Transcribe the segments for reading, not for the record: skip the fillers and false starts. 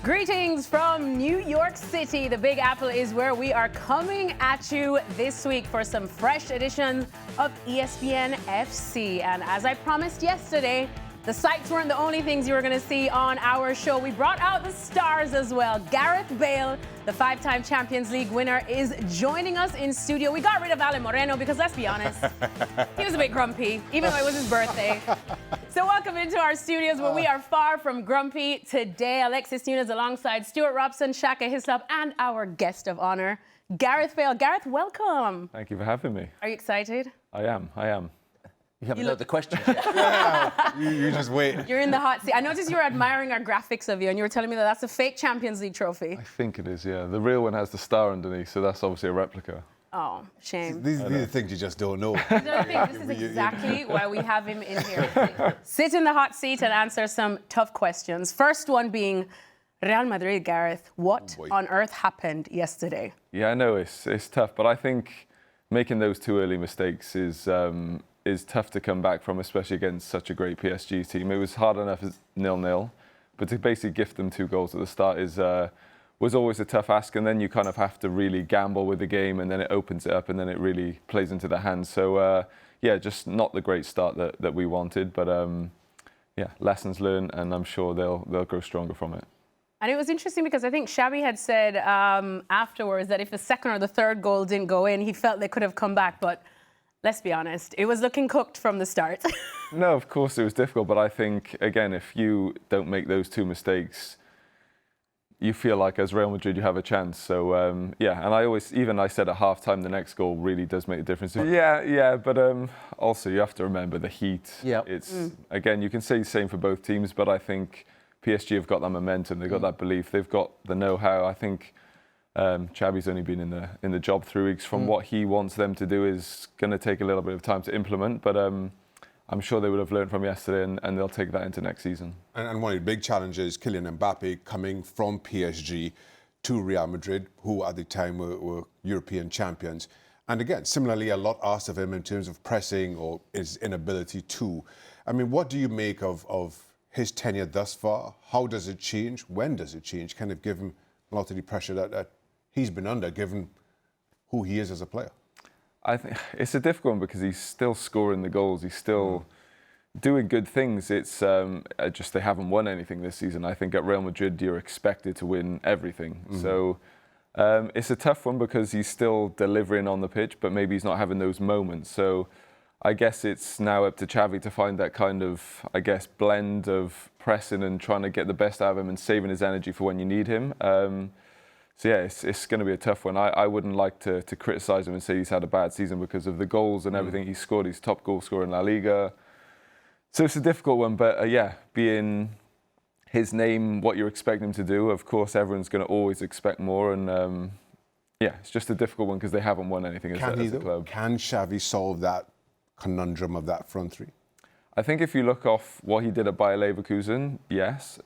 Greetings from New York City. The Big Apple is where we are coming at you this week for some fresh editions of ESPN FC. And as I promised yesterday, the sights weren't the only things you were going to see on our show. We brought out the stars as well. Gareth Bale, the 5-time Champions League winner, is joining us in studio. We got rid of Ale Moreno because, let's be honest, he was a bit grumpy, even though it was his birthday. So welcome into our studios where we are far from grumpy today. Alexis Nunes alongside Stuart Robson, Shaka Hislop, and our guest of honor, Gareth Bale. Gareth, welcome. Thank you for having me. Are you excited? I am. You haven't heard the question yet. Yeah, you just wait. You're in the hot seat. I noticed you were admiring our graphics of you, and you were telling me that that's a fake Champions League trophy. I think it is, yeah. The real one has the star underneath, so that's obviously a replica. Oh, shame. These are things you just don't know. I don't think this is exactly why we have him in here. Sit in the hot seat and answer some tough questions. First one being Real Madrid, Gareth. What on earth happened yesterday? Yeah, I know it's tough, but I think making those two early mistakes is tough to come back from, especially against such a great PSG team. It was hard enough as 0-0, but to basically gift them 2 goals at the start was always a tough ask, and then you kind of have to really gamble with the game, and then it opens it up, and then it really plays into their hands. So, yeah, just not the great start that we wanted, but yeah, lessons learned, and I'm sure they'll grow stronger from it. And it was interesting because I think Xavi had said afterwards that if the second or the third goal didn't go in, he felt they could have come back, but let's be honest, it was looking cooked from the start. No, of course it was difficult, but I think, again, if you don't make those 2 mistakes, you feel like as Real Madrid you have a chance. So, yeah, and I said at half-time the next goal really does make a difference. Yeah, but also you have to remember the heat. Yeah. Again, you can say the same for both teams, but I think PSG have got that momentum, they've got that belief, they've got the know-how. I think Xavi's only been in the job 3 weeks. From what he wants them to do is going to take a little bit of time to implement, but I'm sure they would have learned from yesterday, and they'll take that into next season. And one of the big challenges, Kylian Mbappe coming from PSG to Real Madrid, who at the time were European champions. And again, similarly, a lot asked of him in terms of pressing or his inability to. I mean, what do you make of his tenure thus far? How does it change? When does it change? Kind of give him a lot of the pressure that he's been under, given who he is as a player? I think it's a difficult one because he's still scoring the goals. He's still doing good things. It's just they haven't won anything this season. I think at Real Madrid you're expected to win everything. So it's a tough one because he's still delivering on the pitch, but maybe he's not having those moments. So I guess it's now up to Xavi to find that kind of, blend of pressing and trying to get the best out of him and saving his energy for when you need him. So yeah, it's going to be a tough one. I wouldn't like to criticise him and say he's had a bad season because of the goals and everything he's scored. He's top goal scorer in La Liga. So it's a difficult one, but yeah, being his name, what you're expecting him to do, of course everyone's going to always expect more, and yeah, it's just a difficult one because they haven't won anything as a club. Can Xavi solve that conundrum of that front 3? I think if you look off what he did at Bayer Leverkusen, yes.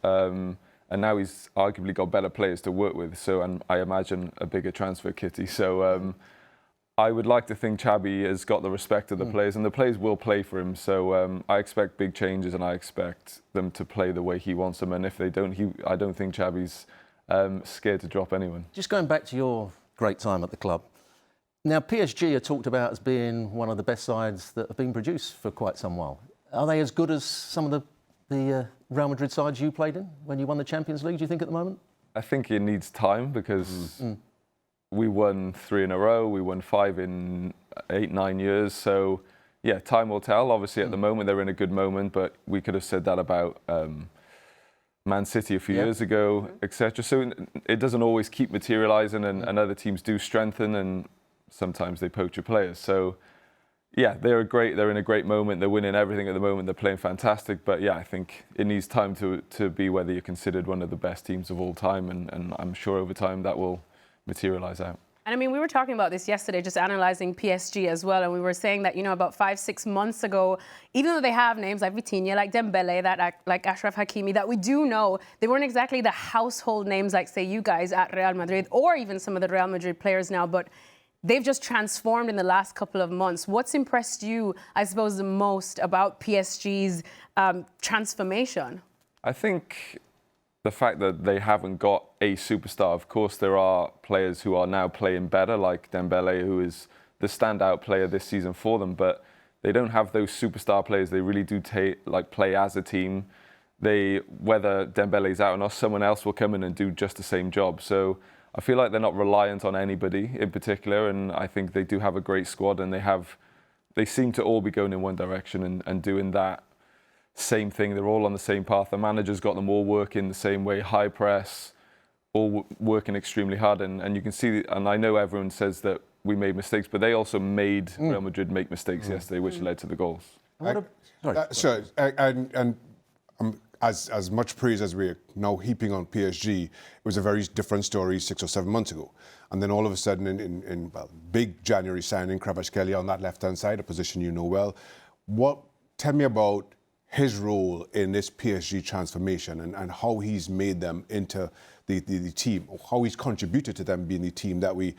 And now he's arguably got better players to work with, and I imagine a bigger transfer kitty. So I would like to think Xavi has got the respect of the players, and the players will play for him. So I expect big changes, and I expect them to play the way he wants them. And if they don't, I don't think Xavi's scared to drop anyone. Just going back to your great time at the club. Now, PSG are talked about as being one of the best sides that have been produced for quite some while. Are they as good as some of the Real Madrid sides you played in when you won the Champions League, do you think, at the moment? I think it needs time because we won 3 in a row, we won 5 in 8-9 years. So, yeah, time will tell. Obviously, at the moment, they're in a good moment, but we could have said that about Man City a few years ago, etc. So it doesn't always keep materialising, and other teams do strengthen, and sometimes they poach your players. So, yeah, they're in a great moment. They're winning everything at the moment. They're playing fantastic. But yeah, I think it needs time to be whether you're considered one of the best teams of all time. And I'm sure over time that will materialise out. And I mean, we were talking about this yesterday, just analysing PSG as well. And we were saying that, about 5-6 months ago, even though they have names like Vitinha, like Dembele, like Achraf Hakimi, that we do know, they weren't exactly the household names like, say, you guys at Real Madrid or even some of the Real Madrid players now. But they've just transformed in the last couple of months. What's impressed you, I suppose, the most about PSG's transformation? I think the fact that they haven't got a superstar. Of course, there are players who are now playing better, like Dembele, who is the standout player this season for them, but they don't have those superstar players. They really do play as a team. Whether Dembele's out or not, someone else will come in and do just the same job. So I feel like they're not reliant on anybody in particular, and I think they do have a great squad, and they seem to all be going in one direction and doing that same thing. They're all on the same path. The manager's got them all working the same way, high press, all working extremely hard. And you can see, and I know everyone says that we made mistakes, but they also made Real Madrid make mistakes yesterday, which led to the goals. As much praise as we're now heaping on PSG, it was a very different story 6 or 7 months ago. And then all of a sudden, in big January signing, Kvaratskhelia on that left-hand side, a position you know well. Tell me about his role in this PSG transformation and how he's made them into the team, or how he's contributed to them being the team that we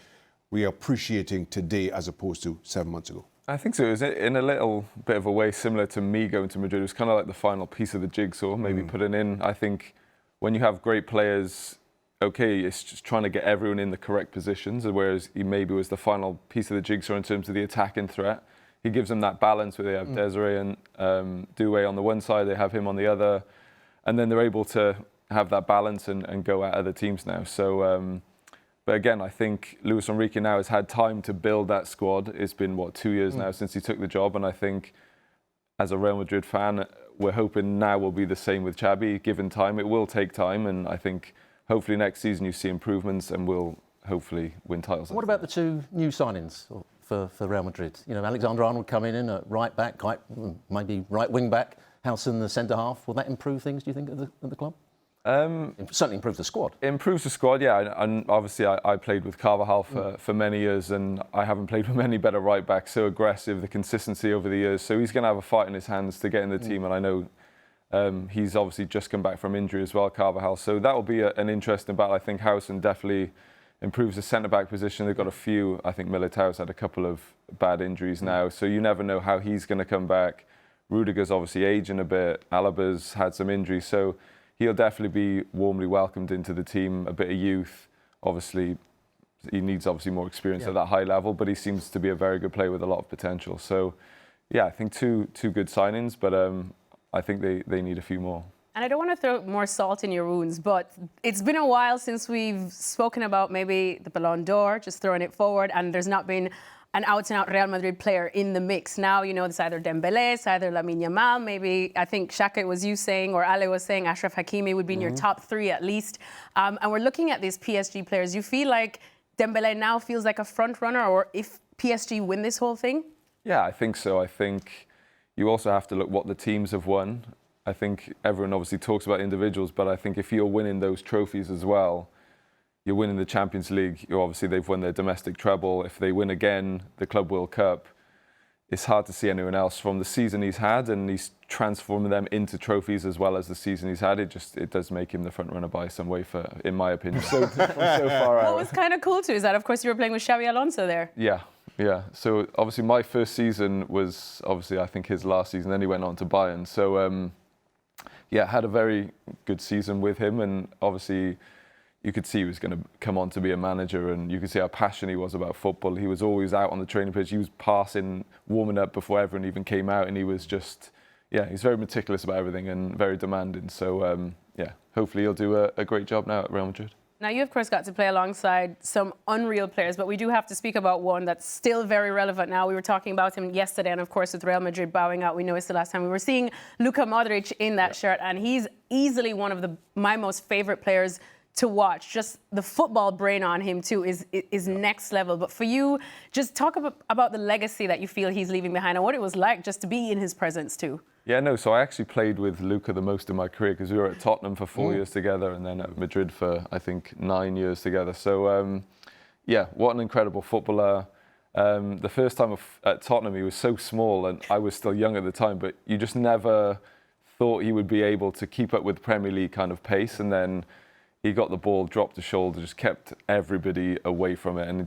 are appreciating today as opposed to 7 months ago. I think so. It was in a little bit of a way similar to me going to Madrid. It was kind of like the final piece of the jigsaw, maybe putting in. I think when you have great players, okay, it's just trying to get everyone in the correct positions, whereas he maybe was the final piece of the jigsaw in terms of the attacking threat. He gives them that balance where they have Desiree and Doué on the one side, they have him on the other, and then they're able to have that balance and go at other teams now. So, but again, I think Luis Enrique now has had time to build that squad. It's been, 2 years now since he took the job, and I think as a Real Madrid fan, we're hoping now will be the same with Xabi. Given time, it will take time, and I think hopefully next season you see improvements and we'll hopefully win titles. What about the 2 new signings for Real Madrid? You know, Alexander-Arnold coming in at right back, maybe right wing back, Howson the centre half. Will that improve things, do you think, at the club? Certainly improve the squad. Improves the squad, yeah. And obviously I played with Carvajal for many years, and I haven't played with many better right backs. So aggressive, the consistency over the years. So he's going to have a fight in his hands to get in the team, and I know he's obviously just come back from injury as well, Carvajal. So that will be an interesting battle. I think Howson definitely improves the centre-back position. They've got a few. I think Militao's had a couple of bad injuries now, so you never know how he's going to come back. Rudiger's obviously aging a bit. Alaba's had some injuries, so he'll definitely be warmly welcomed into the team. A bit of youth. Obviously, he needs more experience at that high level, but he seems to be a very good player with a lot of potential. So, yeah, I think two good signings, but I think they need a few more. And I don't want to throw more salt in your wounds, but it's been a while since we've spoken about maybe the Ballon d'Or, just throwing it forward, and there's not been an out-and-out Real Madrid player in the mix. Now, you know, it's either Dembele, it's either Lamine Yamal, maybe, I think Shaka was you saying, or Ale was saying, Achraf Hakimi would be in your top 3 at least. And we're looking at these PSG players. You feel like Dembele now feels like a front runner, or if PSG win this whole thing? Yeah, I think so. I think you also have to look what the teams have won. I think everyone obviously talks about individuals, but I think if you're winning those trophies as well, you're winning the Champions League, obviously they've won their domestic treble. If they win again the Club World Cup, it's hard to see anyone else from the season he's had, and he's transforming them into trophies as well as the season he's had. It does make him the front runner by some way, in my opinion. So far out. What was kind of cool too is that, of course, you were playing with Xabi Alonso there. Yeah. So obviously my first season was I think his last season. Then he went on to Bayern. So had a very good season with him, and obviously you could see he was going to come on to be a manager, and you could see how passionate he was about football. He was always out on the training pitch. He was passing, warming up before everyone even came out, and he was just, he's very meticulous about everything and very demanding. So, hopefully he'll do a great job now at Real Madrid. Now, you, of course, got to play alongside some unreal players, but we do have to speak about one that's still very relevant now. We were talking about him yesterday, and, of course, with Real Madrid bowing out, we know it's the last time we were seeing Luka Modric in that shirt, and he's easily one of my most favourite players to watch. Just the football brain on him, too, is next level. But for you, just talk about the legacy that you feel he's leaving behind and what it was like just to be in his presence, too. Yeah, no, so I actually played with Luka the most in my career because we were at Tottenham for 4 years together and then at Madrid for, I think, 9 years together. So, what an incredible footballer. The first time at Tottenham, he was so small and I was still young at the time, but you just never thought he would be able to keep up with Premier League kind of pace. And then he got the ball, dropped the shoulder, just kept everybody away from it. And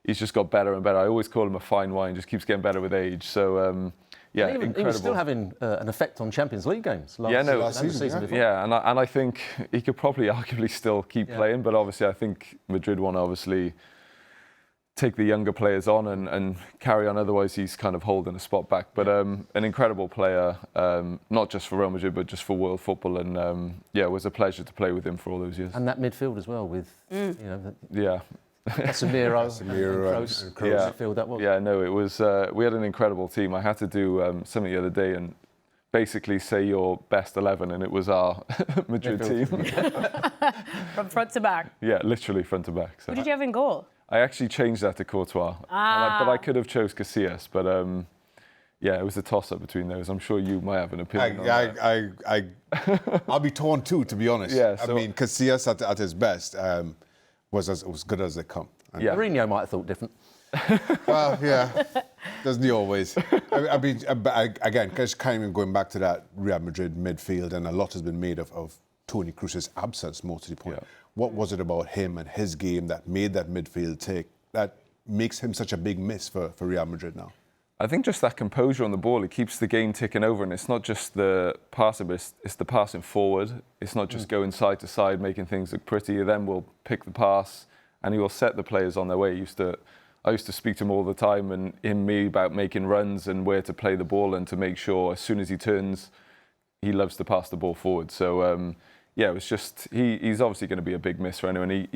he's just got better and better. I always call him a fine wine, just keeps getting better with age. So, Yeah, And even, incredible. he was still having an effect on Champions League games last season before. Yeah, and I think he could probably arguably still keep playing, but obviously I think Madrid want to obviously take the younger players on and carry on. Otherwise, he's kind of holding a spot back. But an incredible player, not just for Real Madrid, but just for world football. And it was a pleasure to play with him for all those years. And that midfield as well with, Casemiro and Kroos. Midfield that was. Yeah, no, it was. We had an incredible team. I had to do something the other day and basically say your best 11, and it was our Madrid team. From front to back. Yeah, literally front to back. So. Who did you have in goal? I actually changed that to Courtois, but I could have chose Casillas. But it was a toss-up between those. I'm sure you might have an opinion on that. I'll be torn too, to be honest. Yeah, I mean, Casillas at his best was as good as they come. Yeah. Mourinho might have thought different. Well, yeah, doesn't he always? I mean, again, just kind of going back to that Real Madrid midfield, and a lot has been made of Toni Kroos's absence, more to the point. Yeah. What was it about him and his game that made that midfield tick, that makes him such a big miss for Real Madrid now? I think just that composure on the ball, it keeps the game ticking over, and it's not just the passing, but it's the passing forward. It's not just going side to side, making things look pretty. Then we'll pick the pass, and he will set the players on their way. I used to speak to him all the time, and me about making runs and where to play the ball, and to make sure as soon as he turns, he loves to pass the ball forward. So it was just he's obviously going to be a big miss for anyone. He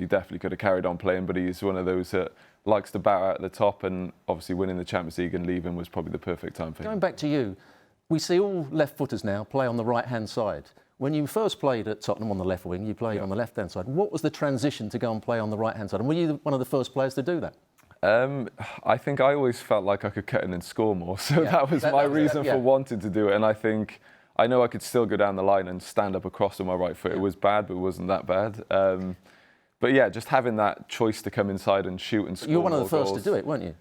definitely could have carried on playing, but he's one of those that likes to bat out at the top, and obviously winning the Champions League and leaving was probably the perfect time for him. Going back to you, we see all left-footers now play on the right-hand side. When you first played at Tottenham on the left wing, you played on the left-hand side. What was the transition to go and play on the right-hand side? And were you one of the first players to do that? I think I always felt like I could cut in and score more. So that was my reason for wanting to do it. And I know I could still go down the line and stand up across on my right foot. It was bad, but it wasn't that bad. But just having that choice to come inside and shoot and score. You were one of the first goals. to do it, weren't you?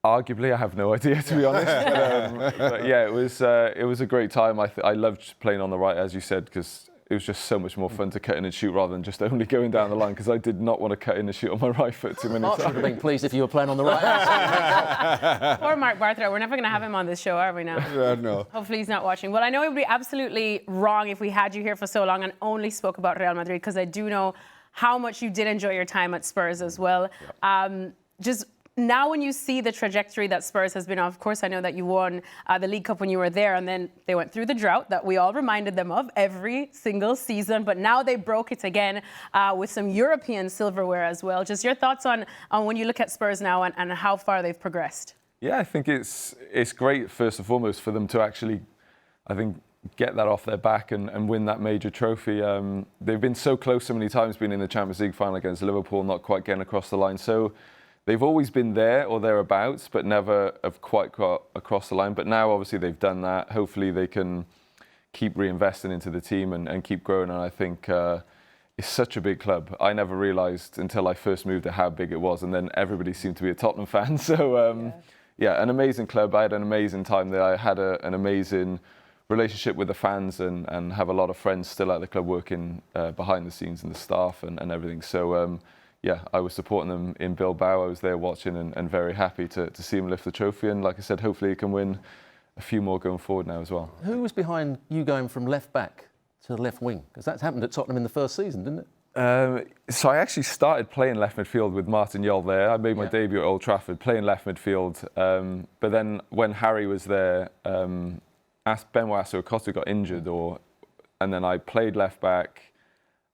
Arguably, I have no idea, to be honest. But it was a great time. I loved playing on the right, as you said, because it was just so much more fun to cut in and shoot rather than just only going down the line, because I did not want to cut in and shoot on my right foot too many times. I would have been pleased if you were playing on the right. Or Mark Bartra. We're never going to have him on this show, are we now? No. Hopefully he's not watching. Well, I know it would be absolutely wrong if we had you here for so long and only spoke about Real Madrid, because I do know how much you did enjoy your time at Spurs as well. Just now when you see the trajectory that Spurs has been on, of course, I know that you won the League Cup when you were there, and then they went through the drought that we all reminded them of every single season. But now they broke it again with some European silverware as well. Just your thoughts on when you look at Spurs now and how far they've progressed. Yeah, I think it's great, first and foremost, for them to actually, I think, get that off their back and win that major trophy. They've been so close so many times, being in the Champions League final against Liverpool, not quite getting across the line. So they've always been there or thereabouts, but never have quite got across the line. But now, obviously, they've done that. Hopefully, they can keep reinvesting into the team and keep growing. And I think it's such a big club. I never realised until I first moved there how big it was. And then everybody seemed to be a Tottenham fan. So, an amazing club. I had an amazing time there. I had an amazing relationship with the fans and have a lot of friends still at the club working behind the scenes and the staff and everything. So, I was supporting them in Bilbao. I was there watching and very happy to see them lift the trophy. And like I said, hopefully he can win a few more going forward now as well. Who was behind you going from left back to left wing? Because that's happened at Tottenham in the first season, didn't it? So I actually started playing left midfield with Martin Jol there. I made my debut at Old Trafford playing left midfield. But then when Harry was there, Benoit Acosta got injured, and then I played left back,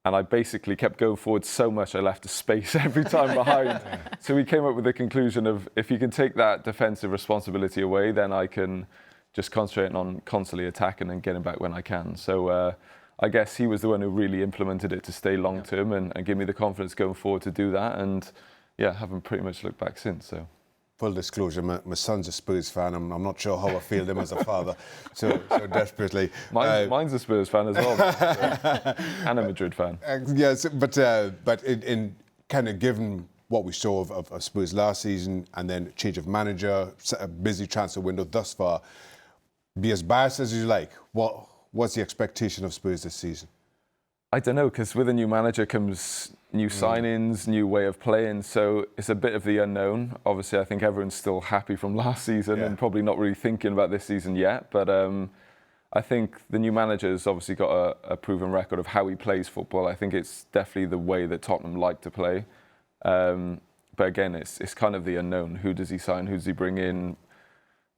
and I basically kept going forward so much I left a space every time behind. So we came up with the conclusion of, if you can take that defensive responsibility away, then I can just concentrate on constantly attacking and getting back when I can. So I guess he was the one who really implemented it to stay long term and give me the confidence going forward to do that. And haven't pretty much looked back since. So. Full disclosure, my son's a Spurs fan. I'm not sure how I feel them as a father, so desperately. Mine's a Spurs fan as well, and a Madrid fan. Yes, but in kind of given what we saw of Spurs last season, and then change of manager, a busy transfer window thus far, be as biased as you like. What's the expectation of Spurs this season? I don't know, because with a new manager comes new signings, new way of playing, so it's a bit of the unknown. Obviously, I think everyone's still happy from last season and probably not really thinking about this season yet, but I think the new manager's obviously got a proven record of how he plays football. I think it's definitely the way that Tottenham like to play. But again, it's kind of the unknown. Who does he sign? Who does he bring in?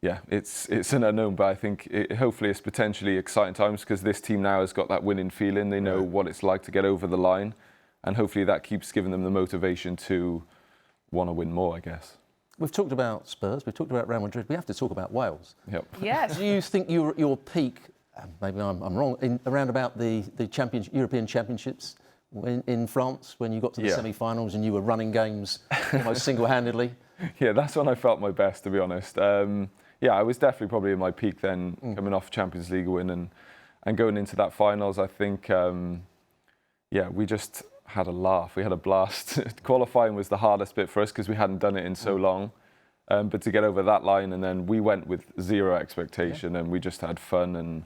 Yeah, it's an unknown, but I think hopefully it's potentially exciting times because this team now has got that winning feeling. They know what it's like to get over the line, and hopefully that keeps giving them the motivation to want to win more, I guess. We've talked about Spurs, we've talked about Real Madrid, we have to talk about Wales. Yep. Yes. Do you think your peak, maybe I'm wrong, around about the European Championships in France when you got to the semi-finals and you were running games almost single-handedly? Yeah, that's when I felt my best, to be honest. Yeah, I was definitely probably in my peak then, coming off Champions League win and going into that finals. I think, yeah, we just had a laugh. We had a blast. Qualifying was the hardest bit for us because we hadn't done it in so long. But to get over that line, and then we went with zero expectation and we just had fun, and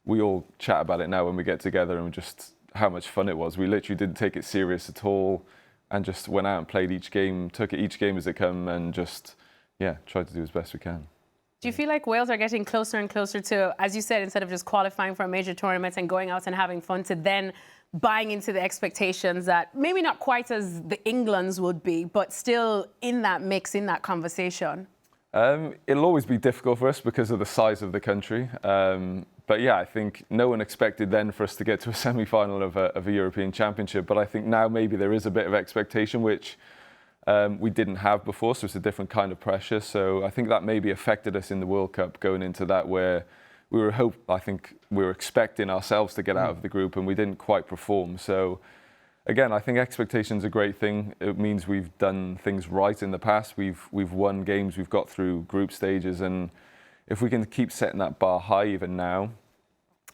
we all chat about it now when we get together and just how much fun it was. We literally didn't take it serious at all and just went out and played each game, took it each game as it come, and just, yeah, tried to do as best we can. Do you feel like Wales are getting closer and closer to, as you said, instead of just qualifying for a major tournament and going out and having fun, to then buying into the expectations that maybe not quite as the Englands would be, but still in that mix, in that conversation? It'll always be difficult for us because of the size of the country. But yeah, I think no one expected then for us to get to a semi-final of a European Championship. But I think now maybe there is a bit of expectation, which we didn't have before, so it's a different kind of pressure. So I think that maybe affected us in the World Cup going into that, where I think we were expecting ourselves to get out of the group and we didn't quite perform. So again, I think expectation's a great thing. It means we've done things right in the past. We've won games, we've got through group stages, and if we can keep setting that bar high even now,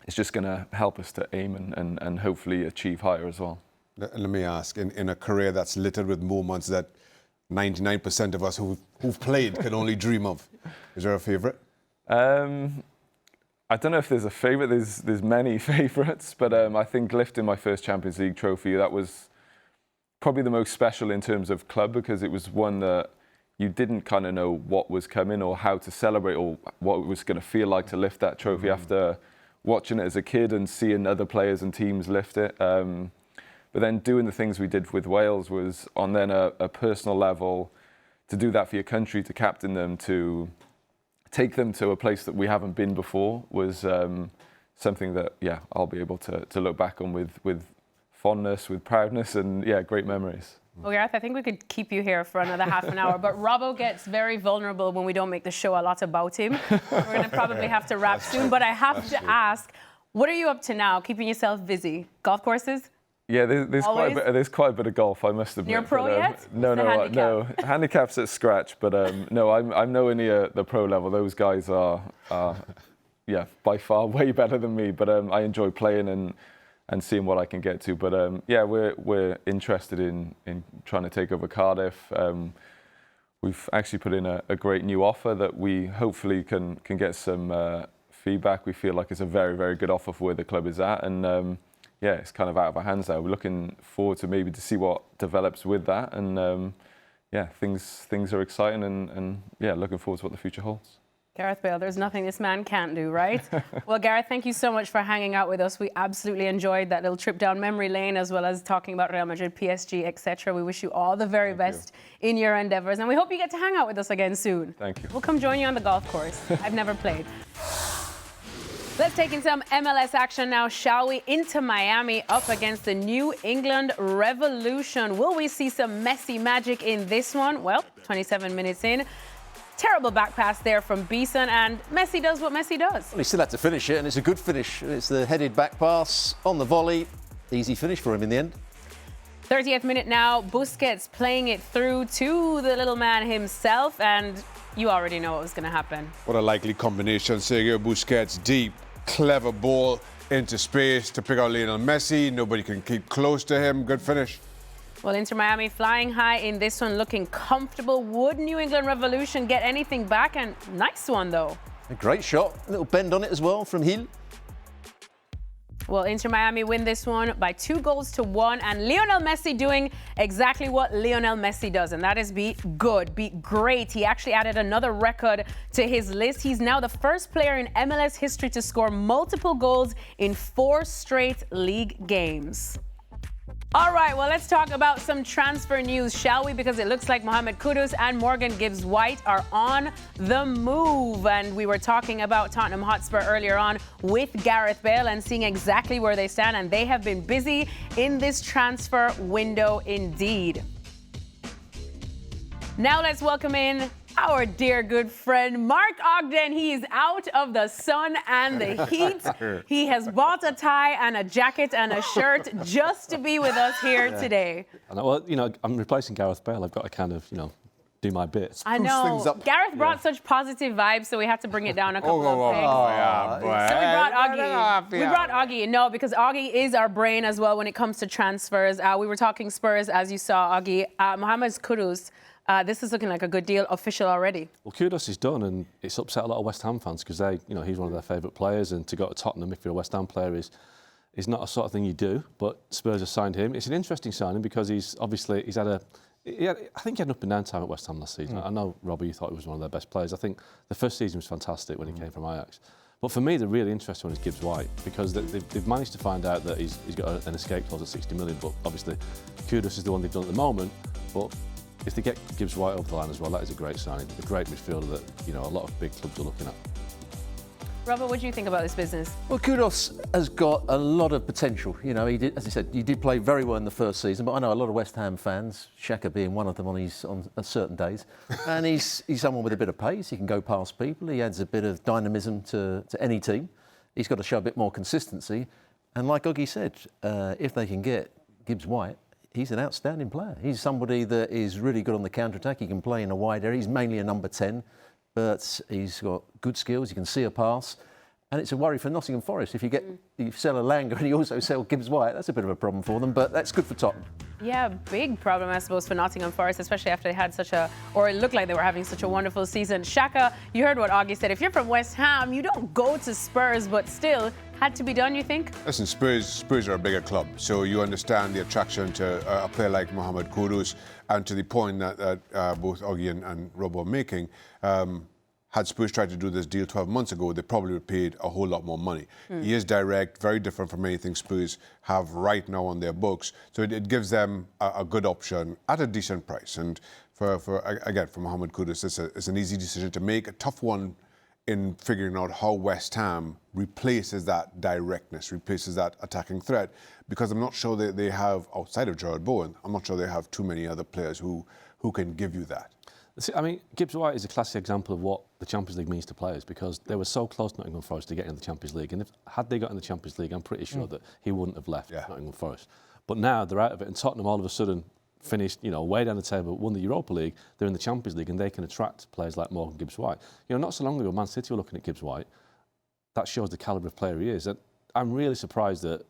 it's just going to help us to aim and hopefully achieve higher as well. Let me ask, in a career that's littered with moments that 99% of us who've played can only dream of, is there a favourite? I don't know if there's a favourite. There's many favourites, but I think lifting my first Champions League trophy, that was probably the most special in terms of club, because it was one that you didn't kind of know what was coming or how to celebrate or what it was going to feel like to lift that trophy after watching it as a kid and seeing other players and teams lift it. But then doing the things we did with Wales was on then a personal level, to do that for your country, to captain them, to take them to a place that we haven't been before, was something that, yeah, I'll be able to look back on with fondness, with proudness, and yeah, great memories. Well, Gareth, I think we could keep you here for another half an hour, but Robbo gets very vulnerable when we don't make the show a lot about him. We're going to probably have to wrap soon, but I have to ask, what are you up to now, keeping yourself busy? Golf courses? Yeah, there's quite a bit of golf, I must admit. You're pro yet? No. Handicap's at scratch, but no, I'm nowhere near the pro level. Those guys are yeah, by far way better than me. But I enjoy playing and seeing what I can get to. But yeah, we're interested in trying to take over Cardiff. We've actually put in a great new offer that we hopefully can get some feedback. We feel like it's a very, very good offer for where the club is at, and yeah, it's kind of out of our hands now. We're looking forward to maybe to see what develops with that, and yeah, things are exciting, and yeah, looking forward to what the future holds. Gareth Bale, there's nothing this man can't do, right? Well, Gareth, thank you so much for hanging out with us. We absolutely enjoyed that little trip down memory lane, as well as talking about Real Madrid, PSG, etc. We wish you all the very best in your endeavours, and we hope you get to hang out with us again soon. Thank you. We'll come join you on the golf course. I've never played. Let's take in some MLS action now, shall we? Inter Miami up against the New England Revolution. Will we see some Messi magic in this one? Well, 27 minutes in. Terrible back pass there from Beeson, and Messi does what Messi does. Well, he still had to finish it, and it's a good finish. It's the headed back pass on the volley. Easy finish for him in the end. 30th minute now, Busquets playing it through to the little man himself, and you already know what was going to happen. What a likely combination. Sergio Busquets, deep, clever ball into space to pick out Lionel Messi. Nobody can keep close to him. Good finish. Well, Inter Miami flying high in this one, looking comfortable. Would New England Revolution get anything back? And nice one, though. A great shot. A little bend on it as well from Gil. Well, Inter Miami win this one by 2-1, and Lionel Messi doing exactly what Lionel Messi does, and that is be good, be great. He actually added another record to his list. He's now the first player in MLS history to score multiple goals in 4 straight league games. All right, well, let's talk about some transfer news, shall we? Because it looks like Mohamed Kudus and Morgan Gibbs-White are on the move. And we were talking about Tottenham Hotspur earlier on with Gareth Bale and seeing exactly where they stand. And they have been busy in this transfer window indeed. Now let's welcome in our dear good friend, Mark Ogden. He is out of the sun and the heat. He has bought a tie and a jacket and a shirt just to be with us here today. Well, I'm replacing Gareth Bale. I've got to kind of, do my bit. I know. Gareth brought such positive vibes, so we had to bring it down a couple of pegs. So we brought Augie. We brought Augie. No, because Augie is our brain as well when it comes to transfers. We were talking Spurs, as you saw, Augie. Mohamed Kudus. This is looking like a good deal, official already. Well, Kudus is done, and it's upset a lot of West Ham fans because he's one of their favourite players, and to go to Tottenham if you're a West Ham player is not a sort of thing you do. But Spurs have signed him. It's an interesting signing because I think he had an up and down time at West Ham last season. I know, Robbie, you thought he was one of their best players. I think the first season was fantastic when he came from Ajax. But for me, the really interesting one is Gibbs-White because they've managed to find out that he's got an escape clause at 60 million. But obviously, Kudus is the one they've done at the moment. But if they get Gibbs-White over the line as well, that is a great signing. A great midfielder that a lot of big clubs are looking at. Robert, what do you think about this business? Well, Kudus has got a lot of potential. He did, as I said, he did play very well in the first season, but I know a lot of West Ham fans, Xhaka being one of them on certain days, and he's someone with a bit of pace. He can go past people. He adds a bit of dynamism to any team. He's got to show a bit more consistency. And like Oggy said, if they can get Gibbs-White, he's an outstanding player. He's somebody that is really good on the counter-attack. He can play in a wide area. He's mainly a number 10, but he's got good skills. He can see a pass. And it's a worry for Nottingham Forest. If you sell Elanga and you also sell Gibbs-White, that's a bit of a problem for them, but that's good for Tottenham. Yeah, big problem, I suppose, for Nottingham Forest, especially after they had it looked like they were having such a wonderful season. Shaka, you heard what Augie said. If you're from West Ham, you don't go to Spurs, but still, had to be done, you think? Listen, Spurs are a bigger club, so you understand the attraction to a player like Mohamed Kudus, and to the point that both Augie and Rob were making, had Spurs tried to do this deal 12 months ago, they probably would have paid a whole lot more money. He is direct, very different from anything Spurs have right now on their books. So it gives them a good option at a decent price. And for Mohamed Kudus, it's an easy decision to make, a tough one in figuring out how West Ham replaces that directness, replaces that attacking threat, because I'm not sure they have, outside of Gerard Bowen, I'm not sure they have too many other players who can give you that. I mean, Gibbs-White is a classic example of what the Champions League means to players because they were so close to Nottingham Forest to get in the Champions League. And had they got in the Champions League, I'm pretty sure that he wouldn't have left Nottingham Forest. But now they're out of it, and Tottenham all of a sudden finished, way down the table, won the Europa League. They're in the Champions League, and they can attract players like Morgan Gibbs-White. Not so long ago, Man City were looking at Gibbs-White. That shows the calibre of player he is. And I'm really surprised that,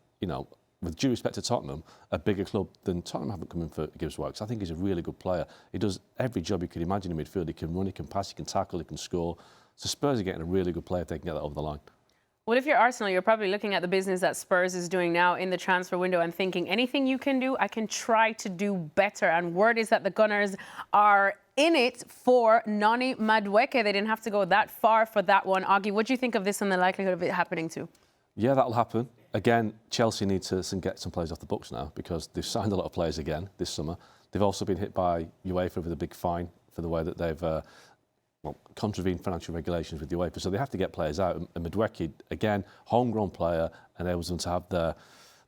with due respect to Tottenham, a bigger club than Tottenham haven't come in for Gibbs-White, because I think he's a really good player. He does every job you could imagine in midfield. He can run, he can pass, he can tackle, he can score. So Spurs are getting a really good player if they can get that over the line. Well, if you're Arsenal, you're probably looking at the business that Spurs is doing now in the transfer window and thinking, anything you can do, I can try to do better. And word is that the Gunners are in it for Noni Madueke. They didn't have to go that far for that one. Augie, what do you think of this and the likelihood of it happening too? Yeah, that'll happen. Again, Chelsea need to get some players off the books now because they've signed a lot of players again this summer. They've also been hit by UEFA with a big fine for the way that they've contravened financial regulations with UEFA. So they have to get players out. And Madueke, again, homegrown player, enables them to have their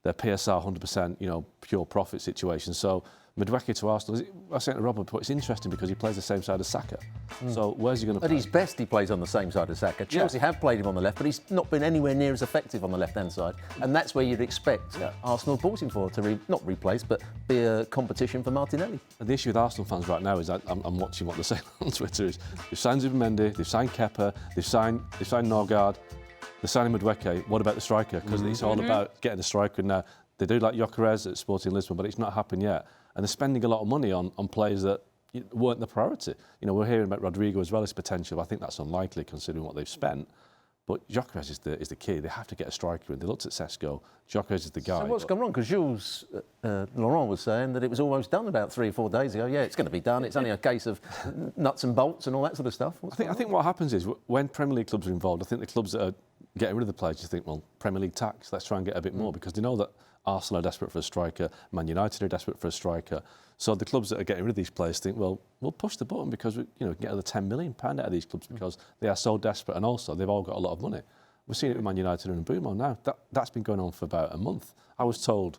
PSR 100%, pure profit situation. So Madueke to Arsenal, I was saying to Robert, but it's interesting because he plays the same side as Saka. So where's he going to play? At his best, he plays on the same side as Saka. Chelsea have played him on the left, but he's not been anywhere near as effective on the left-hand side. And that's where you'd expect Arsenal bought him for, to not replace, but be a competition for Martinelli. And the issue with Arsenal fans right now is I'm watching what they're saying on Twitter is they've signed Zubimendi, they've signed Kepa, they've signed Norgard, they're signing Madueke. What about the striker? Because it's all about getting a striker now. They do like Carreras at Sporting Lisbon, but it's not happened yet. And they're spending a lot of money on players that weren't the priority. We're hearing about Rodrigo as well as potential. I think that's unlikely considering what they've spent. But Gyökeres is the key. They have to get a striker in. They looked at Sesko. Gyökeres is the guy. So what's gone wrong? Because Jules Laurent was saying that it was almost done about 3 or 4 days ago. Yeah, it's going to be done. It's only a case of nuts and bolts and all that sort of stuff. I think what happens is when Premier League clubs are involved, I think the clubs that are getting rid of the players just think, well, Premier League tax, let's try and get a bit more, because they know that Arsenal are desperate for a striker, Man United are desperate for a striker. So the clubs that are getting rid of these players think, well, we'll push the button because we can get another £10 million out of these clubs because they are so desperate, and also they've all got a lot of money. We're seeing it with Man United and Mbumo now. That's been going on for about a month. I was told,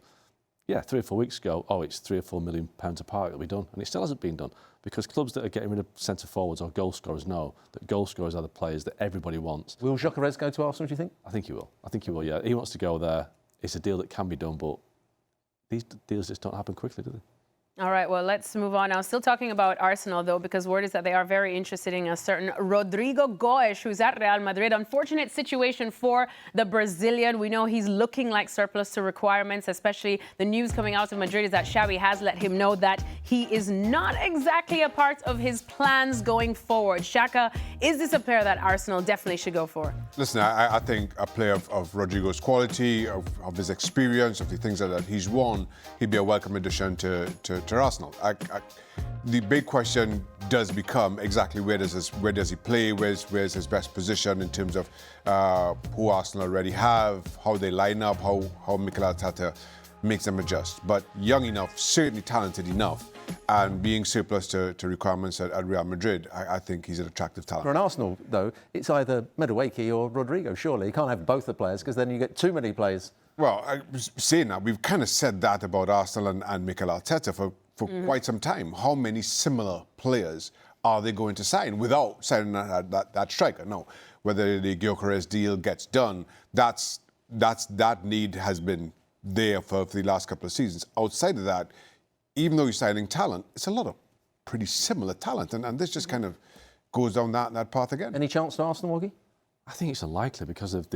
3 or 4 weeks ago, it's £3 or £4 million apart, it'll be done. And it still hasn't been done because clubs that are getting rid of centre forwards or goal scorers know that goal scorers are the players that everybody wants. Will Gyökeres go to Arsenal, do you think? I think he will, yeah. He wants to go there. It's a deal that can be done, but these deals just don't happen quickly, do they? All right, well, let's move on now. Still talking about Arsenal, though, because word is that they are very interested in a certain Rodrigo Goes, who's at Real Madrid. Unfortunate situation for the Brazilian. We know he's looking like surplus to requirements, especially the news coming out of Madrid is that Xavi has let him know that he is not exactly a part of his plans going forward. Shaka, is this a player that Arsenal definitely should go for? Listen, I think a player of Rodrigo's quality, of his experience, of the things that he's won, he'd be a welcome addition to Arsenal. The big question does become exactly where does he play, where's his best position in terms of who Arsenal already have, how they line up, how Mikel Arteta makes them adjust. But young enough, certainly talented enough, and being surplus to requirements at Real Madrid, I think he's an attractive talent. For an Arsenal, though, it's either Madueke or Rodrigo, surely. You can't have both the players because then you get too many players. Well, saying that, we've kind of said that about Arsenal and Mikel Arteta for quite some time. How many similar players are they going to sign without signing that striker? No. Whether the Gyökeres deal gets done, that need has been there for the last couple of seasons. Outside of that, even though you're signing talent, it's a lot of pretty similar talent, and this just kind of goes down that path again. Any chance to Arsenal, Woggy? I think it's unlikely because of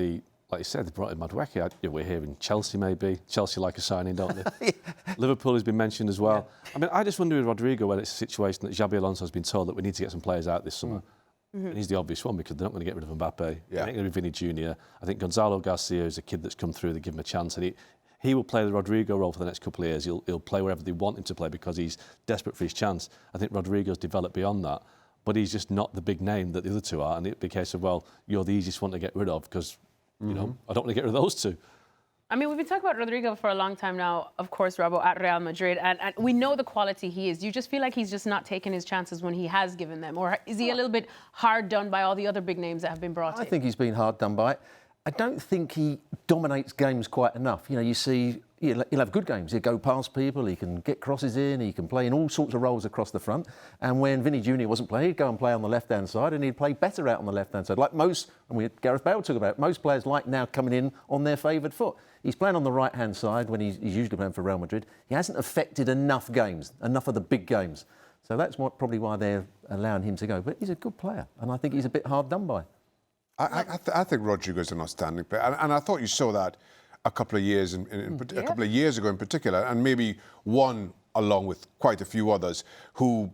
like you said, they brought in Madueke. We're hearing Chelsea maybe. Chelsea like a signing, don't they? Liverpool has been mentioned as well. Yeah. I mean, I just wonder with Rodrigo when it's a situation that Xabi Alonso has been told that we need to get some players out this summer. And he's the obvious one because they're not going to get rid of Mbappe. They're not going to be Vinny Jr. I think Gonzalo Garcia is a kid that's come through. They give him a chance, and he will play the Rodrigo role for the next couple of years. He'll play wherever they want him to play because he's desperate for his chance. I think Rodrigo's developed beyond that, but he's just not the big name that the other two are. And it'd be a case of, well, you're the easiest one to get rid of because I don't want to get rid of those two. I mean, we've been talking about Rodrigo for a long time now, of course, Robbo, at Real Madrid, and we know the quality he is. Do you just feel like he's just not taking his chances when he has given them? Or is he a little bit hard done by all the other big names that have been brought in? I think he's been hard done by it. I don't think he dominates games quite enough. You see, he'll have good games. He'll go past people, he can get crosses in, he can play in all sorts of roles across the front. And when Vinny Jr. wasn't playing, he'd go and play on the left-hand side, and he'd play better out on the left-hand side. Like most, and Gareth Bale talked about it, most players like now coming in on their favoured foot. He's playing on the right-hand side when he's usually playing for Real Madrid. He hasn't affected enough games, enough of the big games. So that's probably why they're allowing him to go. But he's a good player, and I think he's a bit hard done by. I think Rodrigo's an outstanding player, and I thought you saw that a couple of years a couple of years ago in particular, and maybe one along with quite a few others who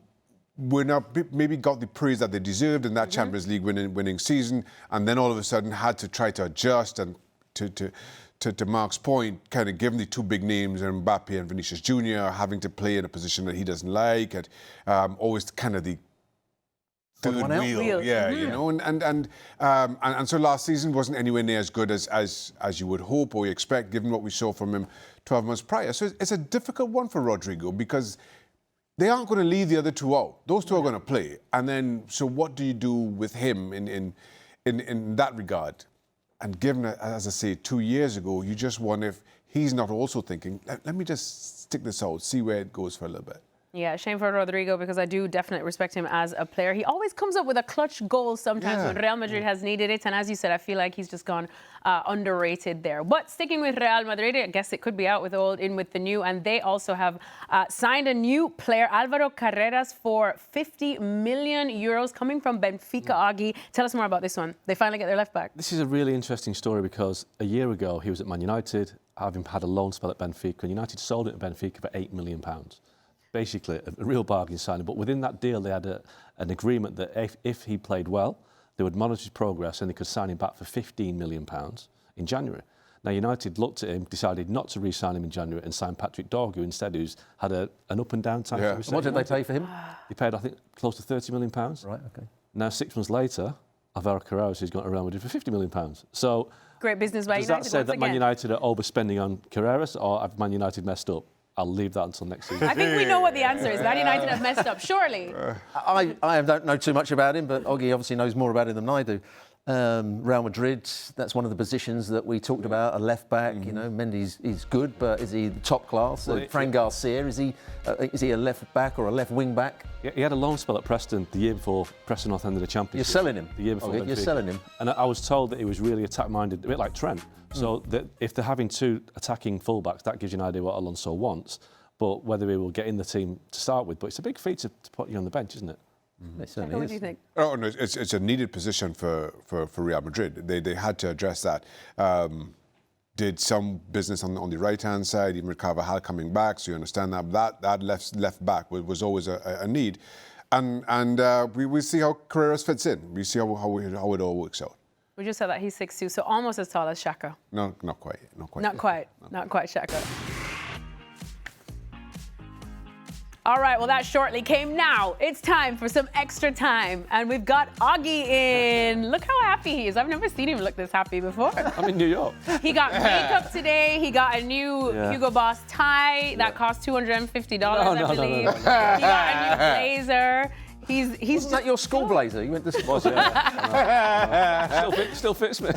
were now maybe got the praise that they deserved in that Champions League winning season, and then all of a sudden had to try to adjust and to Mark's point, kind of given the two big names, Mbappe and Vinicius Jr., having to play in a position that he doesn't like, and always kind of the third wheel. And so last season wasn't anywhere near as good as you would hope or you expect, given what we saw from him 12 months prior. So it's a difficult one for Rodrigo because they aren't going to leave the other two out. Those two are going to play. And then, so what do you do with him in that regard? And given, as I say, 2 years ago, you just wonder if he's not also thinking, let me just stick this out, see where it goes for a little bit. Yeah, shame for Rodrigo because I do definitely respect him as a player. He always comes up with a clutch goal sometimes when Real Madrid has needed it. And as you said, I feel like he's just gone underrated there. But sticking with Real Madrid, I guess it could be out with the old, in with the new. And they also have signed a new player, Alvaro Carreras, for 50 million euros coming from Benfica, Augie. Tell us more about this one. They finally get their left back. This is a really interesting story because a year ago he was at Man United, having had a loan spell at Benfica, and United sold it to Benfica for £8 million. Basically a real bargain signing, but within that deal they had an agreement that if he played well, they would monitor his progress and they could sign him back for £15 million in January. Now, United looked at him, decided not to re-sign him in January and sign Patrick Dorgu instead, who's had an up and down time. Yeah. What did they pay for him? They paid, I think, close to £30 million. Right, okay. Now, 6 months later, Alvaro Carreras has gone to Real Madrid for £50 million. So, Great business by does United that say once that again. Man United are overspending on Carreras, or have Man United messed up? I'll leave that until next season. I think we know what the answer is. Man United have messed up, surely. I don't know too much about him, but Oggy obviously knows more about him than I do. Real Madrid, that's one of the positions that we talked about, a left back. You know, Mendy's he's good, but is he top class? Well, Fran Garcia, is he a left back or a left wing back? He had a loan spell at Preston the year before Preston North End of the Championship. You're selling him? The year before. Okay, you're selling him. And I was told that he was really attack-minded, a bit like Trent. So that if they're having 2 attacking fullbacks, that gives you an idea what Alonso wants. But whether he will get in the team to start with. But it's a big feat to put you on the bench, isn't it? It certainly What is. do you think? Oh no, it's a needed position for Real Madrid. They had to address that. Did some business on the right hand side, even with Carvajal coming back, so you understand that left back was always a need, and we see how Carreras fits in. We see how it all works out. We just said that he's 6'2", so almost as tall as Xhaka. No, not quite. Not quite Xhaka. All right, well, that shortly came now. It's time for some extra time. And we've got Augie in. Look how happy he is. I've never seen him look this happy before. I'm in New York. He got makeup today. He got a new Hugo Boss tie that cost $250, I believe. No. He got a new blazer. He's Wasn't that your school blazer? You went to school. Still fits me.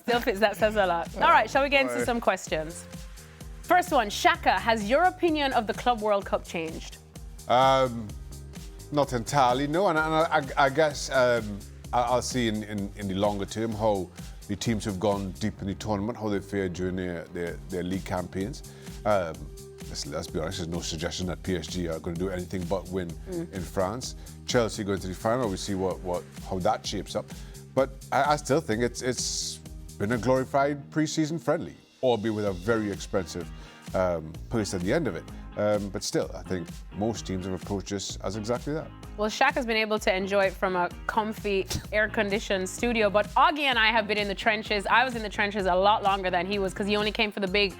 Still fits. That says a lot. All right, shall we get into some questions? First one, Xhaka, has your opinion of the Club World Cup changed? Not entirely, no. And I guess I'll see in the longer term how the teams who've gone deep in the tournament, how they fared during their league campaigns. Let's be honest, there's no suggestion that PSG are going to do anything but win in France. Chelsea going to the final, we see how that shapes up. But I still think it's been a glorified pre-season friendly, albeit with a very expensive purse at the end of it. But still, I think most teams have approached this as exactly that. Well, Shaq has been able to enjoy it from a comfy, air-conditioned studio, but Augie and I have been in the trenches. I was in the trenches a lot longer than he was because he only came for the big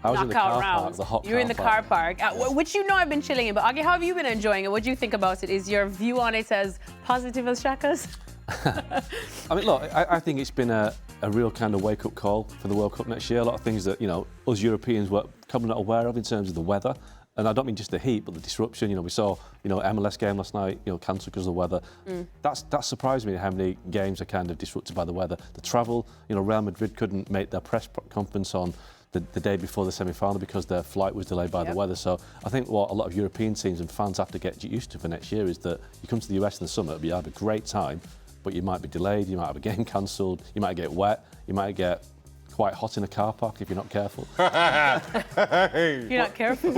I was in the knockout car rounds. park, the hot You were in the car park, which you know I've been chilling in. But Augie, how have you been enjoying it? What do you think about it? Is your view on it as positive as Shaq's? I mean, look, I think it's been a real kind of wake-up call for the World Cup next year. A lot of things that, us Europeans were probably not aware of in terms of the weather. And I don't mean just the heat, but the disruption. We saw, MLS game last night, cancelled because of the weather. That surprised me how many games are kind of disrupted by the weather. The travel, Real Madrid couldn't make their press conference on the day before the semi-final because their flight was delayed by the weather. So I think what a lot of European teams and fans have to get used to for next year is that you come to the US in the summer, you have a great time, but you might be delayed, you might have a game cancelled, you might get wet, you might get quite hot in a car park if you're not careful. If you're not careful.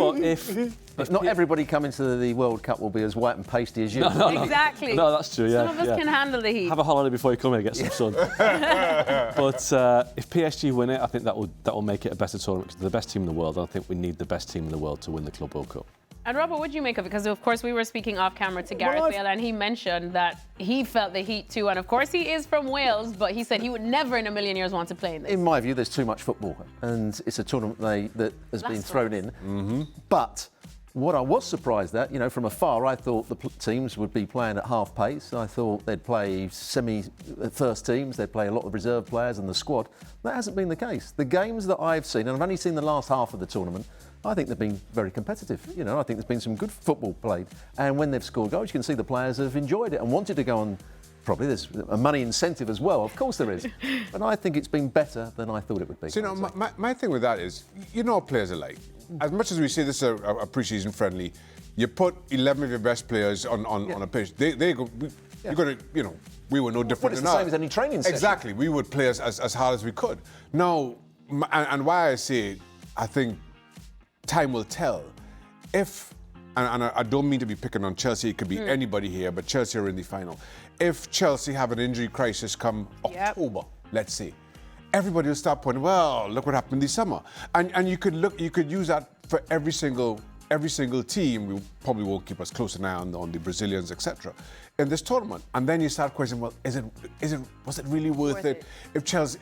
But But not everybody coming to the World Cup will be as white and pasty as you. No. Exactly. No, that's true, yeah. Some of us can handle the heat. Have a holiday before you come here and get some sun. But if PSG win it, I think that will make it a better tournament because they're the best team in the world. I think we need the best team in the world to win the Club World Cup. And Robert, what do you make of it? Because, of course, we were speaking off camera to Gareth Bale, and he mentioned that he felt the heat too. And, of course, he is from Wales, but he said he would never in a million years want to play in this. In my view, there's too much football, and it's a tournament that has been thrown in. But what I was surprised at, from afar, I thought the teams would be playing at half pace. I thought they'd play first teams, they'd play a lot of reserve players and the squad. That hasn't been the case. The games that I've seen, and I've only seen the last half of the tournament, I think they've been very competitive. I think there's been some good football played. And when they've scored goals, you can see the players have enjoyed it and wanted to go on. Probably there's a money incentive as well. Of course there is. But I think it's been better than I thought it would be. So, my thing with that is, what players are like. As much as we say this is a pre-season friendly, you put 11 of your best players on a pitch. They go. You're going to, we were no different it's than the same as any training session. Exactly. We would play as hard as we could. Now, and why I say it, I think time will tell. If, and I don't mean to be picking on Chelsea, it could be anybody here, but Chelsea are in the final. If Chelsea have an injury crisis come October, let's say, everybody will start pointing, well, look what happened this summer. And you could use that for every single every single team, we probably won't keep us close an eye on the Brazilians, etc. in this tournament. And then you start questioning, well, was it really worth it? If Chelsea,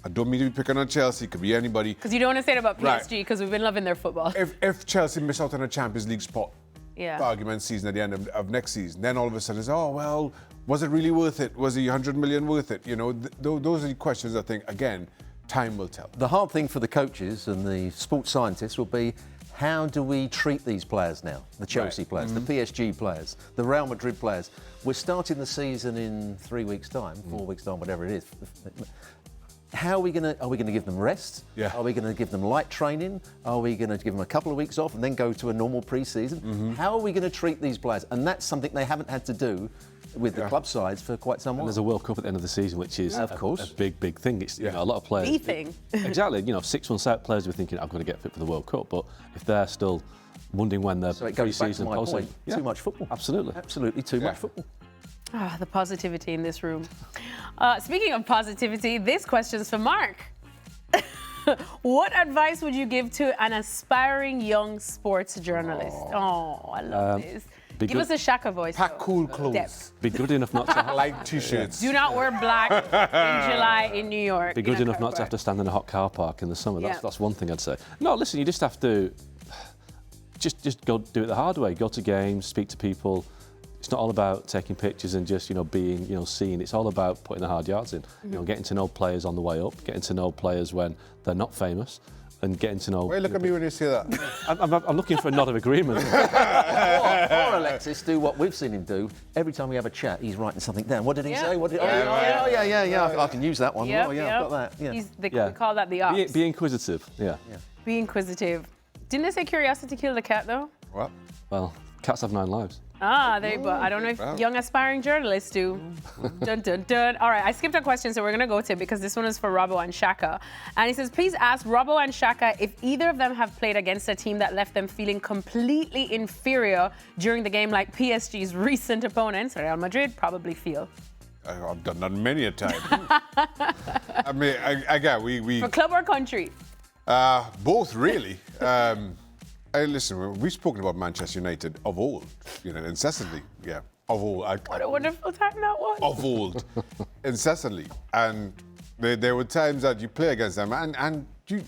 I don't mean to be picking on Chelsea, it could be anybody. Because you don't want to say it about PSG, because we've been loving their football. If Chelsea miss out on a Champions League spot, for argument's season at the end of next season, then all of a sudden it's, oh, well, was it really worth it? Was the 100 million worth it? You know, those are the questions I think, again, time will tell. The hard thing for the coaches and the sports scientists will be, how do we treat these players now? The Chelsea players, the PSG players, the Real Madrid players. We're starting the season in 3 weeks' time, 4 weeks' time, whatever it is. How are we going to give them rest? Yeah. Are we going to give them light training? Are we going to give them a couple of weeks off and then go to a normal pre-season? How are we going to treat these players? And that's something they haven't had to do with the club sides for quite some while. And there's a World Cup at the end of the season, which is of course a big thing. It's you know, a lot of players. The thing. Exactly. You know, 6 months out, players were thinking, I'm going to get fit for the World Cup. But if they're still wondering when they're so it goes back to my point. Too much football. Absolutely. Absolutely too much football. Ah, the positivity in this room. Speaking of positivity, this question's for Mark. What advice would you give to an aspiring young sports journalist? Oh, I love this. Give us a Shaka voice. Pack cool clothes. Depth. Be good enough not to Light t-shirts. Do not wear black in July in New York. be good enough not to have to stand in a hot car park in the summer. That's one thing I'd say. No, listen, you just have to just go do it the hard way. Go to games, speak to people. It's not all about taking pictures and just being seen. It's all about putting the hard yards in. Getting to know players on the way up, getting to know players when they're not famous, and getting to know. Why look at me when you say that? I'm looking for a nod of agreement. or Alexis, do what we've seen him do. Every time we have a chat, he's writing something down. What did he say? What did? Yeah. I can use that one. Yep, Oh yeah, yep. I've got that. Yeah. We call that the ops. Be inquisitive. Yeah. Be inquisitive. Didn't they say curiosity killed the cat though? What? Well, cats have 9 lives. But I don't know if young aspiring journalists do. Dun, dun, dun. All right, I skipped a question, so we're going to go to it because this one is for Robbo and Shaka. And he says, please ask Robbo and Shaka if either of them have played against a team that left them feeling completely inferior during the game like PSG's recent opponents, Real Madrid, probably feel. I've done that many a time. I mean, again, we... For club or country? Both, really. Listen, we've spoken about Manchester United of old, incessantly. Yeah, of old. What a wonderful time that was. Of old, incessantly. And there were times that you play against them and you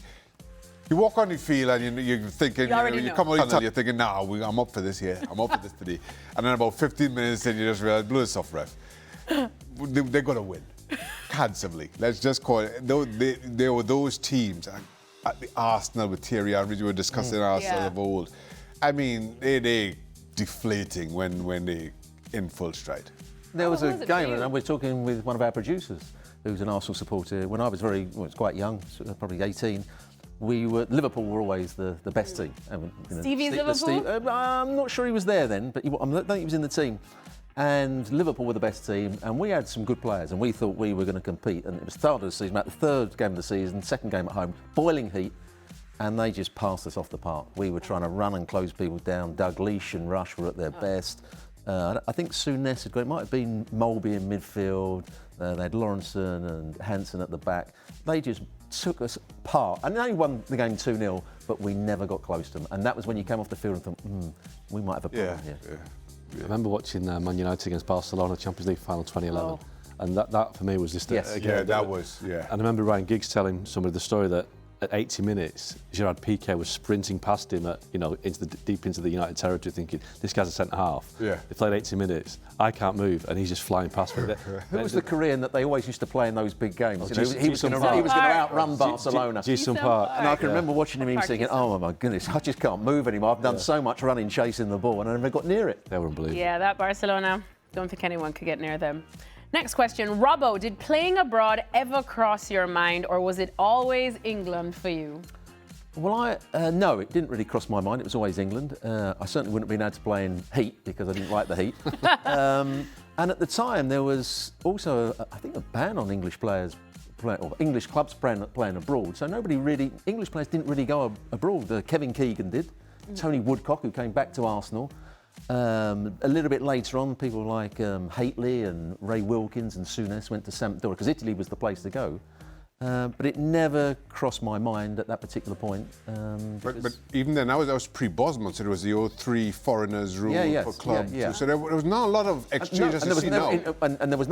walk on the field and you're thinking, you come on the tunnel, you're thinking, I'm up for this here. I'm up for this today. And then about 15 minutes in, you just realize, blow this off, ref. They're going to win. Handsomely. Let's just call it. There were those teams. At the Arsenal with Thierry Henry, we were discussing Arsenal of old. I mean, they deflating when they in full stride. There was a game, and we're talking with one of our producers, who's an Arsenal supporter. When I was quite young, probably 18, Liverpool were always the best team. Stevie's Liverpool? I'm not sure he was there then, but I don't think he was in the team. And Liverpool were the best team, and we had some good players, and we thought we were going to compete. And it was the start of the season, about the third game of the season, second game at home, boiling heat, and they just passed us off the park. We were trying to run and close people down. Doug Leash and Rush were at their best. I think Souness had got, it might have been Molby in midfield. They had Lawrenson and Hansen at the back. They just took us apart. And they only won the game 2-0, but we never got close to them. And that was when you came off the field and thought, we might have a problem here. Yeah. I remember watching Man United against Barcelona Champions League final 2011, and that for me was just that was. And I remember Ryan Giggs telling somebody the story that at 80 minutes, Gerard Piqué was sprinting past him deep into the United territory, thinking this guy's a centre half. Yeah. They played 80 minutes. I can't move, and he's just flying past me. Who was the Korean that they always used to play in those big games? He was going to Park. outrun Barcelona. Ji-sung Park. And I can remember watching him thinking, oh my goodness, I just can't move anymore. I've done so much running, chasing the ball, and I never got near it. They were unbelievable. Yeah, that Barcelona, don't think anyone could get near them. Next question, Robbo, did playing abroad ever cross your mind, or was it always England for you? Well, no, it didn't really cross my mind. It was always England. I certainly wouldn't have been able to play in heat because I didn't like the heat. And at the time, there was also, I think, a ban on English players, or English clubs playing abroad. So English players didn't really go abroad. Kevin Keegan did. Tony Woodcock, who came back to Arsenal. A little bit later on, people like Haitley and Ray Wilkins and Souness went to Sampdoria because Italy was the place to go. But it never crossed my mind at that particular point. But even then, that was pre-Bosman, so there was the old 3 foreigners rule for clubs. Yeah. So there was not a lot of exchange as you see now. And there was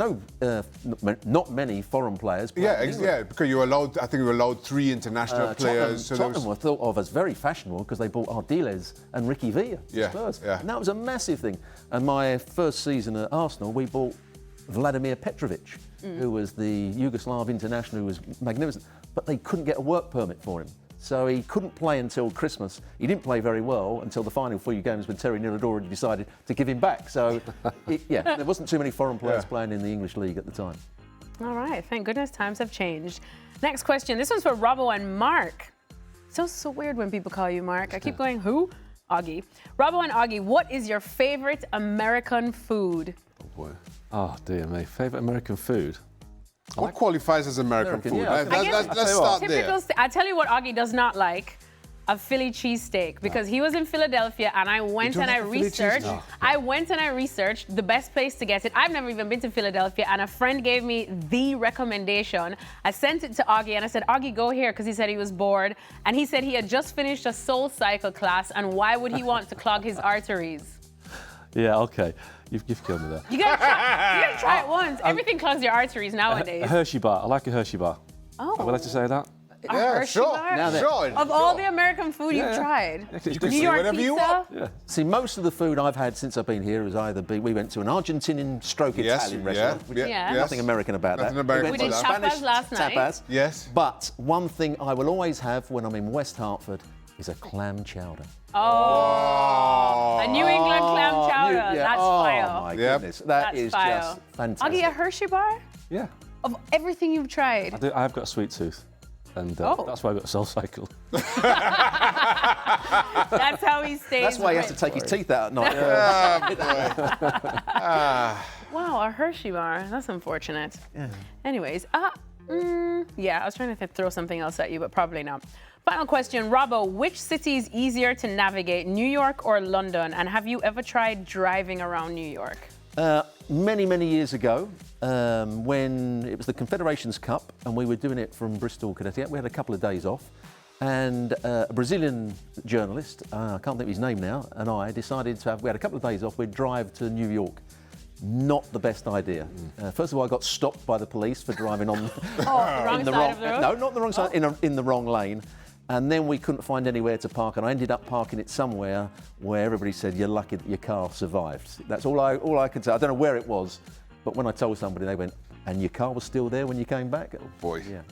not many foreign players. Because you were allowed, I think you were allowed 3 international players. Tottenham were thought of as very fashionable because they bought Ardiles and Ricky Villa to Spurs. Yeah. And that was a massive thing. And my first season at Arsenal, we bought Vladimir Petrovic, who was the Yugoslav international, who was magnificent, but they couldn't get a work permit for him. So he couldn't play until Christmas. He didn't play very well until the final 3 games when Terry Nilidora decided to give him back. So, there wasn't too many foreign players playing in the English league at the time. All right, thank goodness times have changed. Next question. This one's for Robbo and Mark. So weird when people call you Mark. I keep going, who? Augie. Robbo and Augie, what is your favorite American food? Oh, boy. Oh, dear me. Favourite American food? What qualifies as American food? Yeah. Let's start there. I tell you what Augie does not like. A Philly cheesesteak, because he was in Philadelphia and I went and I researched. I went and I researched the best place to get it. I've never even been to Philadelphia, and a friend gave me the recommendation. I sent it to Augie and I said, Augie, go here, because he said he was bored. And he said he had just finished a Soul Cycle class, and why would he want to clog his arteries? Yeah, okay. You've killed me there. You gotta try it once. Everything clogs your arteries nowadays. A Hershey bar. I like a Hershey bar. Oh. Would I like to say that? Sure. Of all the American food you've tried, You can New say York whatever pizza. you want. Yeah. See, most of the food I've had since I've been here has either been, we went to an Argentinian stroke Italian restaurant, which Yeah. nothing American about Nothing that. American We did about tapas Spanish last night. tapas. Yes. But one thing I will always have when I'm in West Hartford is a clam chowder. Oh, a New England clam chowder. That's fire. Oh my goodness, that is fire. just fantastic. Augie, a Hershey bar? Yeah. Of everything you've tried. I have got a sweet tooth. And that's why I've got a Soul Cycle. That's how he stays. That's why he has to take his teeth out at night. Wow, a Hershey bar. That's unfortunate. Yeah. Anyways, I was trying to throw something else at you, but probably not. Final question, Robbo, which city is easier to navigate, New York or London? And have you ever tried driving around New York? Many years ago, when it was the Confederations Cup and we were doing it from Bristol, Connecticut, we had a couple of days off, and a Brazilian journalist, I can't think of his name now, and I decided we had a couple of days off, we'd drive to New York. Not the best idea. First of all, I got stopped by the police for driving on the wrong side of the road? No, not the wrong side, in the wrong lane. And then we couldn't find anywhere to park, and I ended up parking it somewhere where everybody said, you're lucky that your car survived. That's all I could say. I don't know where it was, but when I told somebody, they went, and your car was still there when you came back? Oh, boy. Yeah.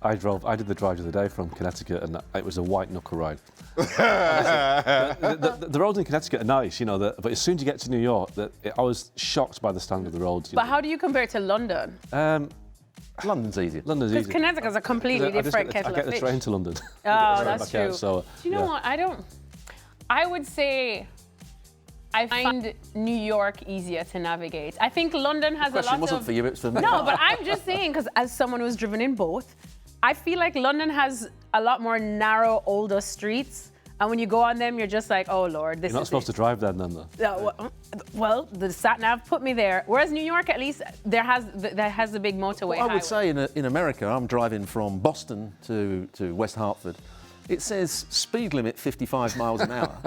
I did the drive the other day from Connecticut, and it was a white knuckle ride. the roads in Connecticut are nice, but as soon as you get to New York, I was shocked by the standard of the roads. But how do you compare it to London? London's easier. London's easy. Because Connecticut's a completely different kettle of fish. I get the train to London. Oh, that's true. So, do you know what? I would say I find New York easier to navigate. I think London has a lot of... The question wasn't for you, it's for me. No, but I'm just saying, because as someone who's driven in both, I feel like London has a lot more narrow, older streets. And when you go on them, you're just like, oh, Lord, this is... You're not supposed to drive then, though. Well, the sat-nav put me there. Whereas New York, at least, there has the big motorway Well, I would highway. say in America, I'm driving from Boston to West Hartford. It says speed limit 55 miles an hour.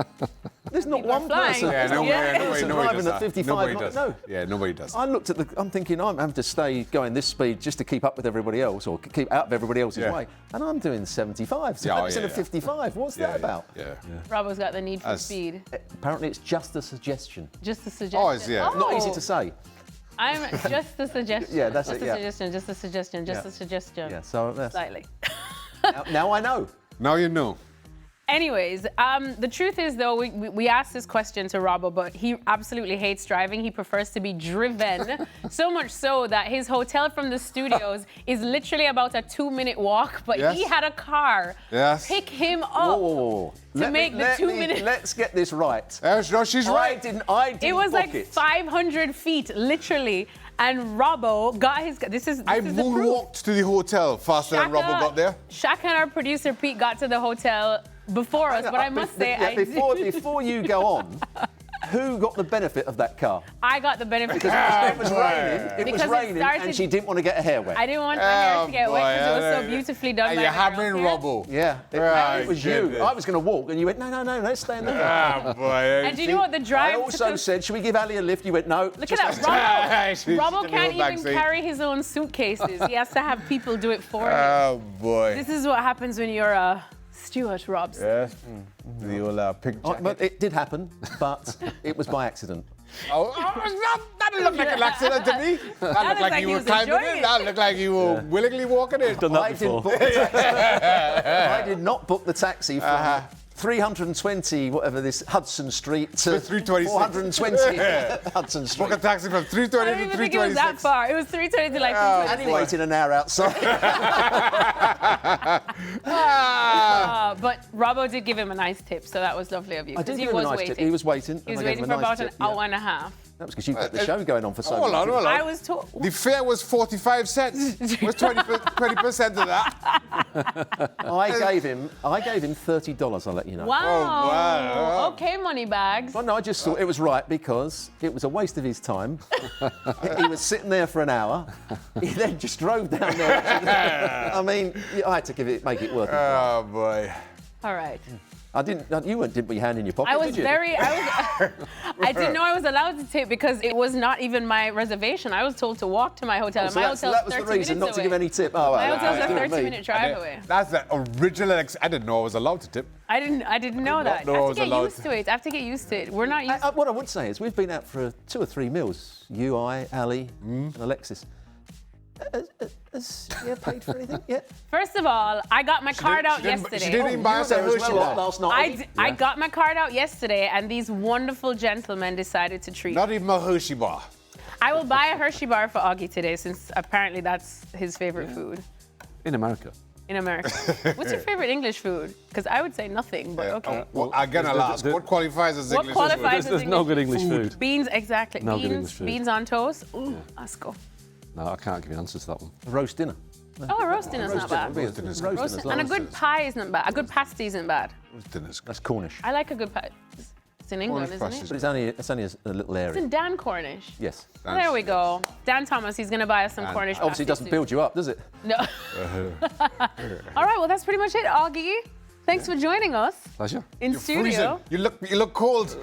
There's not one person. Yeah, nobody driving does at that. 55 Nobody miles. does. No. Yeah, nobody does. I looked at I'm thinking I'm having to stay going this speed just to keep up with everybody else or keep out of everybody else's way. And I'm doing 75. So instead of 55. What's that about? Yeah. Robbo's got the need for speed. Apparently it's just a suggestion. Just a suggestion. Not easy to say. I'm just a suggestion. Yeah, that's just it. A suggestion, just a suggestion, just a suggestion. Yeah, so that's... Slightly. now I know. Now you know. Anyways, the truth is, though, we asked this question to Robbo, but he absolutely hates driving. He prefers to be driven, so much so that his hotel from the studios is literally about a 2-minute walk, but he had a car pick him up to make the 2 minutes. Let's get this right. No, she's right. I didn't It was book like it. 500 feet, literally. And Robbo got his... I moonwalked to the hotel faster than Robbo got there. Shaq and our producer, Pete, got to the hotel before us, but I must say... before you go on, who got the benefit of that car? I got the benefit. It was raining. It was Because it raining, started- and she didn't want to get her hair wet. I didn't want my hair to get wet because it was so beautifully done And by you're the girls hammering here. Robbo. Yeah, it was you. goodness. I was going to walk, and you went, no, let's stay in the car. Oh, boy. And do you know what the drive I took also us- said, should we give Ali a lift? You went, no. Look just at that. She's Robbo in the can't back even seat. carry his own suitcases. He has to have people do it for him. Oh, boy. This is what happens when you're a Stuart Robson. Yes. The old pink Oh, jacket. but it did happen, but it was by accident. That didn't look like an accident to me. That looked like like you he were was climbing enjoying in. it. That looked like you were willingly walking in. Done that I before. did not book the taxi from 320, whatever this, Hudson Street to 326. 420 Hudson Book Street. a taxi from I 320 don't to even think it was that 326. far. It was 3:20 to like And 3:26. he waited an hour outside. But Robbo did give him a nice tip, so that was lovely of you. I did 'cause give him a nice tip. He was waiting. He was and I gave waiting him for a nice about an tip, yeah. hour and a half. That was because you've got the show going on for so Hold long. on. I was told. The fare was 45 cents. What's 20% of that? I gave him $30, I'll let you know. Wow. Oh, wow. Okay, money bags. Well, no, I just thought it was right because it was a waste of his time. He was sitting there for an hour. He then just drove down there. I mean, I had to make it worth it. Oh, boy. All right. You didn't put your hand in your pocket, I was did you? I didn't know I was allowed to tip because it was not even my reservation. I was told to walk to my hotel. So My that hotel's was 30 the reason minutes not to give away. any tip. Oh, well, My hotel's a that's good with me. 30-minute drive away. That's the original. I didn't know I was allowed to tip. I didn't know that. know I I have was to get allowed used to. to it. I have to get used to it. We're not used. What I would say is we've been out for 2 or 3 meals. You, I, Ali, and Alexis. Has you paid for anything yet? First of all, I got my card out She didn't yesterday. even buy us a You were there as Hershey well bar. last night. I got my card out yesterday, and these wonderful gentlemen decided to treat me. Not even a Hershey bar. I will buy a Hershey bar for Augie today, since apparently that's his favorite food In America. in America. What's your favorite English food? Because I would say nothing, but okay. Well, again, I'll ask. What qualifies as What English? qualifies- There's no good English food. Beans, exactly. No good beans, English food. beans on toast. Ooh, let's go. No, I can't give you answers to that one. Roast dinner. Oh, a roast dinner's not bad. Roast dinner's dinner's Roast, lovely. and a good pie isn't bad. A good pasty isn't bad. That's Cornish. I like a good pie. It's in England, Cornish isn't pasties. it? But it's only a little area. Isn't Dan Cornish? Yes. Well, there we go. Dan Thomas, he's going to buy us some Cornish Obviously, it pasty doesn't soon. build you up, does it? No. All right, well, that's pretty much it, Augie. Thanks for joining us Pleasure. in studio. You look cold.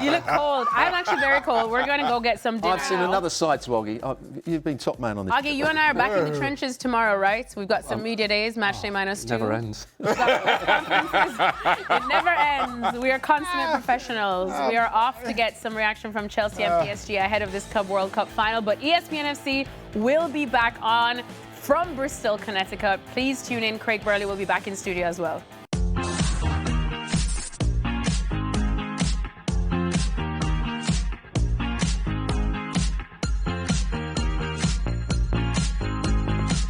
You look cold. I'm actually very cold. We're going to go get some dinner. I've seen now. another side to Augie. You've been top man on this. Augie, you and I are back in the trenches tomorrow, right? We've got some media days, match day -2. Never ends. It never ends. We are consummate professionals. We are off to get some reaction from Chelsea and PSG ahead of this Club World Cup final. But ESPN FC will be back on from Bristol, Connecticut. Please tune in. Craig Burley will be back in studio as well.